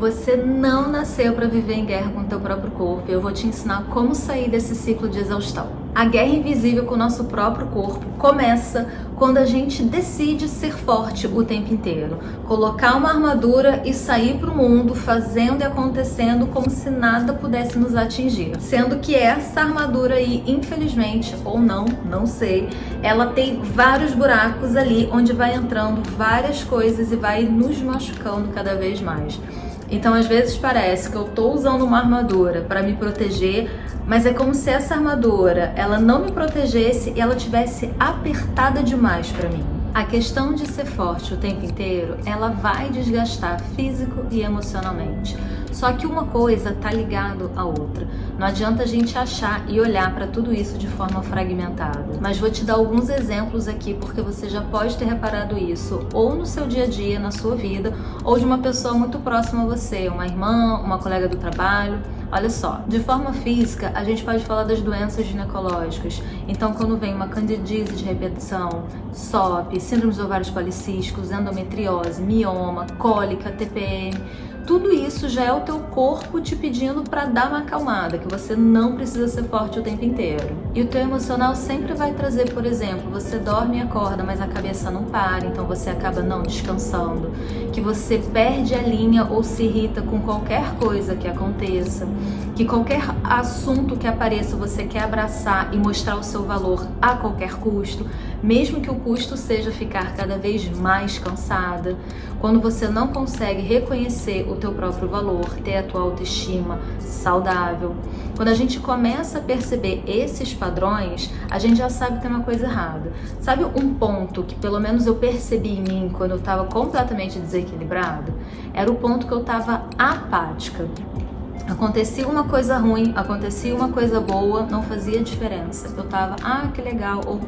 Você não nasceu para viver em guerra com o teu próprio corpo. Eu vou te ensinar como sair desse ciclo de exaustão. A guerra invisível com o nosso próprio corpo começa quando a gente decide ser forte o tempo inteiro. Colocar uma armadura e sair para o mundo fazendo e acontecendo como se nada pudesse nos atingir. Sendo que essa armadura aí, infelizmente, ou não, não sei, ela tem vários buracos ali onde vai entrando várias coisas e vai nos machucando cada vez mais. Então, às vezes parece que eu tô usando uma armadura para me proteger, mas é como se essa armadura, ela não me protegesse e ela tivesse apertada demais para mim. A questão de ser forte o tempo inteiro, ela vai desgastar físico e emocionalmente. Só que uma coisa tá ligado à outra. Não adianta a gente achar e olhar para tudo isso de forma fragmentada. Mas vou te dar alguns exemplos aqui, porque você já pode ter reparado isso, ou no seu dia a dia, na sua vida, ou de uma pessoa muito próxima a você, uma irmã, uma colega do trabalho. Olha só, de forma física, a gente pode falar das doenças ginecológicas. Então, quando vem uma candidíase de repetição, SOP, síndrome dos ovários policísticos, endometriose, mioma, cólica, TPM, tudo isso já é o teu corpo te pedindo para dar uma acalmada, que você não precisa ser forte o tempo inteiro. E o teu emocional sempre vai trazer, por exemplo, você dorme e acorda, mas a cabeça não para, então você acaba não descansando, que você perde a linha ou se irrita com qualquer coisa que aconteça, que qualquer assunto que apareça você quer abraçar e mostrar o seu valor a qualquer custo, mesmo que o custo seja ficar cada vez mais cansada. Quando você não consegue reconhecer o teu próprio valor, ter a tua autoestima saudável, quando a gente começa a perceber esses padrões, a gente já sabe que tem uma coisa errada. Sabe um ponto que pelo menos eu percebi em mim quando eu estava completamente desequilibrado? Era o ponto que eu estava apática. Acontecia uma coisa ruim, acontecia uma coisa boa, não fazia diferença. Eu tava, que legal, ou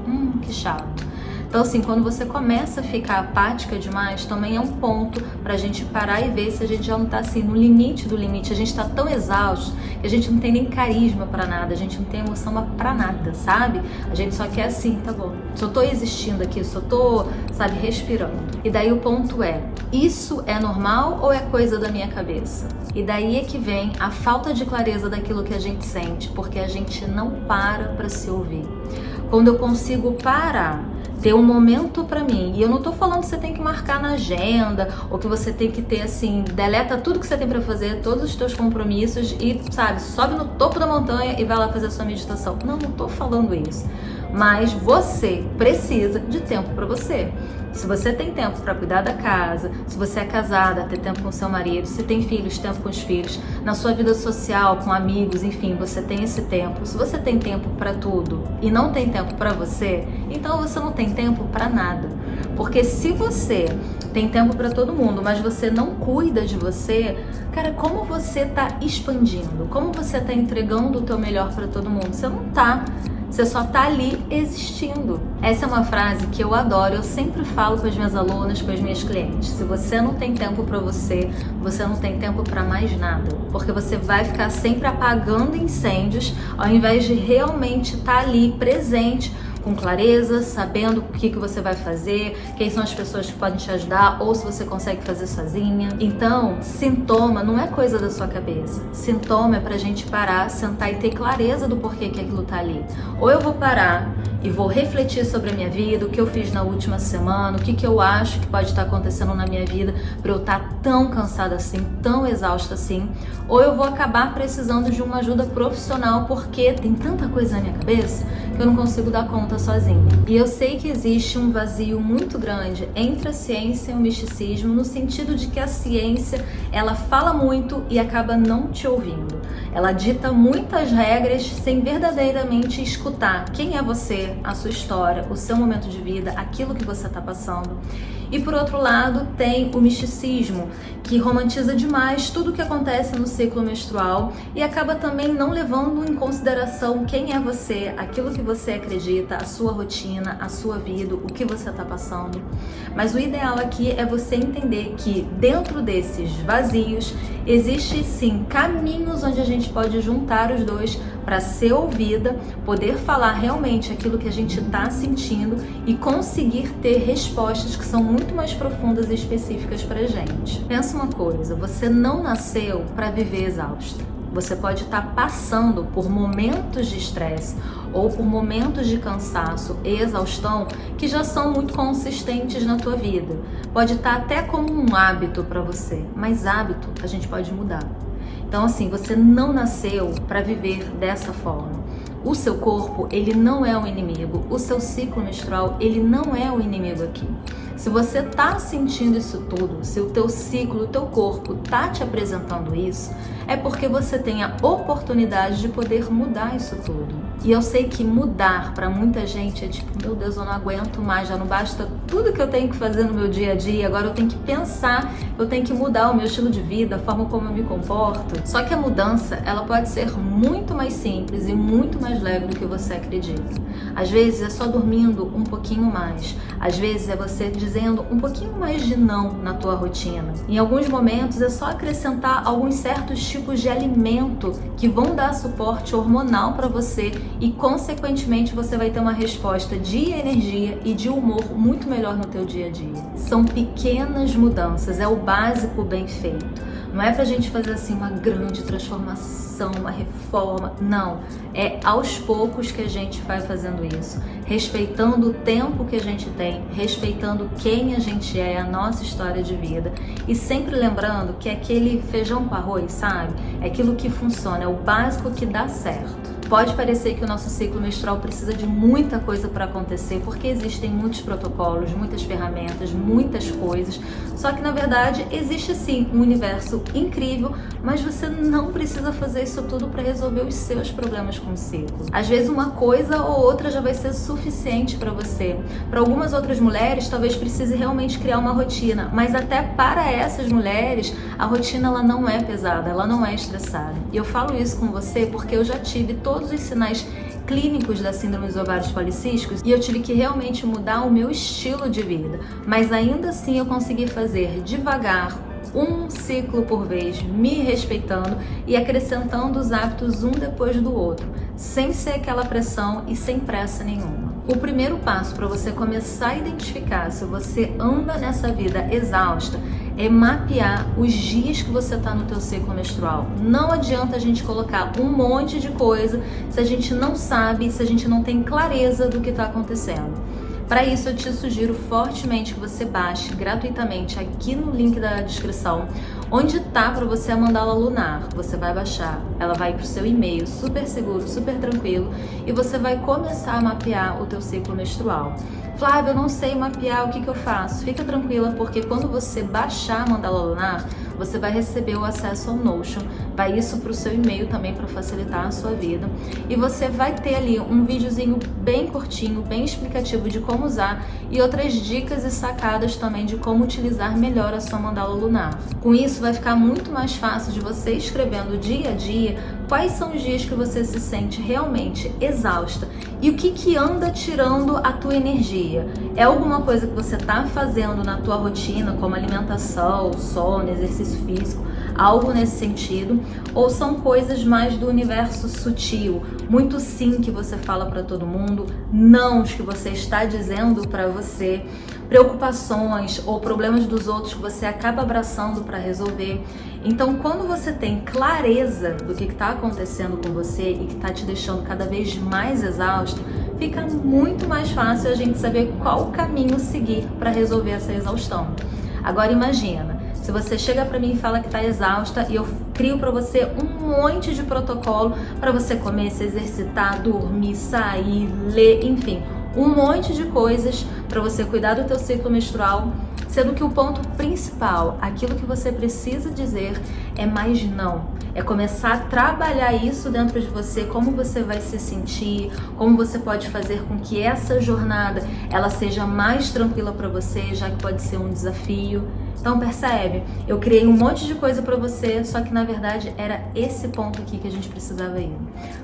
que chato. Então assim, quando você começa a ficar apática demais, também é um ponto pra gente parar e ver se a gente já não tá assim no limite do limite. A gente tá tão exausto que a gente não tem nem carisma pra nada, a gente não tem emoção pra nada, sabe? A gente só quer assim, tá bom, só tô existindo aqui, só tô, sabe, respirando. E daí o ponto é, isso é normal ou é coisa da minha cabeça? E daí é que vem a falta de clareza daquilo que a gente sente, porque a gente não para pra se ouvir. Quando eu consigo parar, ter um momento pra mim, e eu não tô falando que você tem que marcar na agenda, ou que você tem que ter assim, deleta tudo que você tem pra fazer, todos os teus compromissos e, sabe, sobe no topo da montanha e vai lá fazer a sua meditação. Não tô falando isso. Mas você precisa de tempo pra você. Se você tem tempo para cuidar da casa, se você é casada, ter tempo com seu marido, se tem filhos, tempo com os filhos, na sua vida social, com amigos, enfim, você tem esse tempo. Se você tem tempo para tudo e não tem tempo para você, então você não tem tempo para nada. Porque se você tem tempo para todo mundo, mas você não cuida de você, cara, como você tá expandindo? Como você tá entregando o teu melhor para todo mundo? Você não tá. Você só tá ali existindo. Essa é uma frase que eu adoro, eu sempre falo com as minhas alunas, com as minhas clientes. Se você não tem tempo pra você, você não tem tempo pra mais nada. Porque você vai ficar sempre apagando incêndios, ao invés de realmente estar ali presente, com clareza, sabendo o que você vai fazer, quem são as pessoas que podem te ajudar, ou se você consegue fazer sozinha. Então, sintoma não é coisa da sua cabeça. Sintoma é pra gente parar, sentar e ter clareza do porquê que aquilo tá ali. Ou eu vou parar e vou refletir sobre a minha vida, o que eu fiz na última semana, o que eu acho que pode estar acontecendo na minha vida para eu estar tão cansada assim, tão exausta assim, ou eu vou acabar precisando de uma ajuda profissional porque tem tanta coisa na minha cabeça que eu não consigo dar conta sozinha. E eu sei que existe um vazio muito grande entre a ciência e o misticismo, no sentido de que a ciência, ela fala muito e acaba não te ouvindo. Ela dita muitas regras sem verdadeiramente escutar quem é você, a sua história, o seu momento de vida, aquilo que você está passando. E por outro lado, tem o misticismo, que romantiza demais tudo o que acontece no ciclo menstrual e acaba também não levando em consideração quem é você, aquilo que você acredita, a sua rotina, a sua vida, o que você está passando. Mas o ideal aqui é você entender que dentro desses vazios Existem sim caminhos onde a gente pode juntar os dois para ser ouvida, poder falar realmente aquilo que a gente está sentindo e conseguir ter respostas que são muito mais profundas e específicas para a gente. Pensa uma coisa, você não nasceu para viver exausta. Você pode estar passando por momentos de estresse ou por momentos de cansaço e exaustão que já são muito consistentes na tua vida. Pode estar até como um hábito para você, mas hábito a gente pode mudar. Então assim, você não nasceu para viver dessa forma. O seu corpo, ele não é o inimigo. O seu ciclo menstrual, ele não é o inimigo aqui. Se você tá sentindo isso tudo, se o teu ciclo, o teu corpo tá te apresentando isso, é porque você tem a oportunidade de poder mudar isso tudo. E eu sei que mudar para muita gente é tipo, meu Deus, eu não aguento mais, já não basta tudo que eu tenho que fazer no meu dia a dia, agora eu tenho que pensar, eu tenho que mudar o meu estilo de vida, a forma como eu me comporto. Só que a mudança, ela pode ser muito mais simples e muito mais leve do que você acredita. Às vezes é só dormindo um pouquinho mais, às vezes é você dizendo um pouquinho mais de não na tua rotina. Em alguns momentos é só acrescentar alguns certos tipos de alimento que vão dar suporte hormonal para você e consequentemente você vai ter uma resposta de energia e de humor muito melhor no teu dia a dia. São pequenas mudanças, é o básico bem feito. Não é pra gente fazer assim uma grande transformação, uma reforma, não. É aos poucos que a gente vai fazendo isso, respeitando o tempo que a gente tem, respeitando quem a gente é, a nossa história de vida e sempre lembrando que é aquele feijão com arroz, sabe? É aquilo que funciona, é o básico que dá certo. Pode parecer que o nosso ciclo menstrual precisa de muita coisa para acontecer, porque existem muitos protocolos, muitas ferramentas, muitas coisas, só que na verdade existe sim um universo incrível, mas você não precisa fazer isso tudo para resolver os seus problemas com o ciclo. Às vezes uma coisa ou outra já vai ser suficiente para você. Para algumas outras mulheres talvez precise realmente criar uma rotina, mas até para essas mulheres a rotina ela não é pesada, ela não é estressada. E eu falo isso com você porque eu já tive todos os sinais clínicos da síndrome dos ovários policísticos e eu tive que realmente mudar o meu estilo de vida, mas ainda assim eu consegui fazer devagar, um ciclo por vez, me respeitando e acrescentando os hábitos um depois do outro, sem ser aquela pressão e sem pressa nenhuma. O primeiro passo para você começar a identificar se você anda nessa vida exausta é mapear os dias que você está no teu ciclo menstrual. Não adianta a gente colocar um monte de coisa se a gente não sabe, se a gente não tem clareza do que está acontecendo. Para isso, eu te sugiro fortemente que você baixe gratuitamente aqui no link da descrição, onde tá para você a mandala lunar. Você vai baixar, ela vai pro seu e-mail, super seguro, super tranquilo, e você vai começar a mapear o teu ciclo menstrual. Flávia, eu não sei mapear, o que eu faço? Fica tranquila, porque quando você baixar a mandala lunar, você vai receber o acesso ao Notion, vai isso para o seu e-mail também para facilitar a sua vida e você vai ter ali um videozinho bem curtinho, bem explicativo de como usar e outras dicas e sacadas também de como utilizar melhor a sua mandala lunar. Com isso vai ficar muito mais fácil de você escrevendo dia a dia quais são os dias que você se sente realmente exausta e o que anda tirando a tua energia. É alguma coisa que você está fazendo na tua rotina, como alimentação, sono, exercício físico, algo nesse sentido, ou são coisas mais do universo sutil, muito sim que você fala para todo mundo, nãos que você está dizendo para você, preocupações ou problemas dos outros que você acaba abraçando para resolver. Então, quando você tem clareza do que está acontecendo com você e que está te deixando cada vez mais exausto, fica muito mais fácil a gente saber qual caminho seguir para resolver essa exaustão. Agora imagina, se você chega para mim e fala que está exausta e eu crio para você um monte de protocolo para você comer, se exercitar, dormir, sair, ler, enfim, um monte de coisas para você cuidar do teu ciclo menstrual, sendo que o ponto principal, aquilo que você precisa dizer é mais não. É começar a trabalhar isso dentro de você, como você vai se sentir, como você pode fazer com que essa jornada ela seja mais tranquila para você, já que pode ser um desafio. Então percebe, eu criei um monte de coisa pra você, só que na verdade era esse ponto aqui que a gente precisava ir.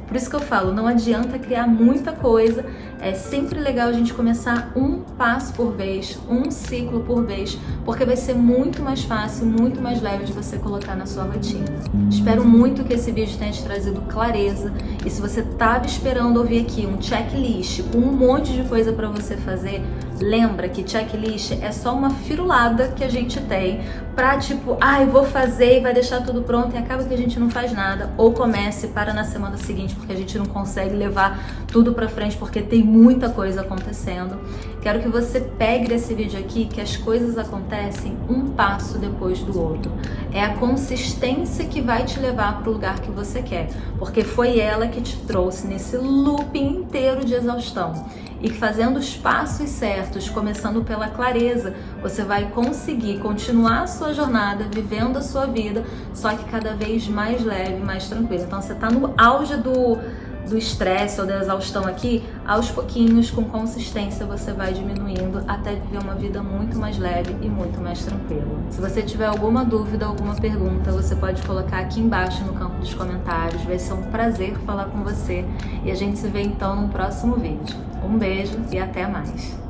Por isso que eu falo, não adianta criar muita coisa, é sempre legal a gente começar um passo por vez, um ciclo por vez, porque vai ser muito mais fácil, muito mais leve de você colocar na sua rotina. Espero muito que esse vídeo tenha te trazido clareza, e se você estava esperando ouvir aqui um checklist com um monte de coisa para você fazer, lembra que checklist é só uma firulada que a gente tem pra tipo, vou fazer e vai deixar tudo pronto e acaba que a gente não faz nada, ou comece e para na semana seguinte porque a gente não consegue levar tudo pra frente porque tem muita coisa acontecendo. Quero que você pegue desse vídeo aqui que as coisas acontecem um passo depois do outro. É a consistência que vai te levar pro lugar que você quer, porque foi ela que te trouxe nesse looping inteiro de exaustão. E que fazendo os passos certos, começando pela clareza, você vai conseguir continuar a sua jornada, vivendo a sua vida, só que cada vez mais leve, mais tranquila. Então você está no auge do estresse ou da exaustão aqui, aos pouquinhos, com consistência, você vai diminuindo até viver uma vida muito mais leve e muito mais tranquila. Se você tiver alguma dúvida, alguma pergunta, você pode colocar aqui embaixo no campo dos comentários. Vai ser um prazer falar com você e a gente se vê então no próximo vídeo. Um beijo e até mais!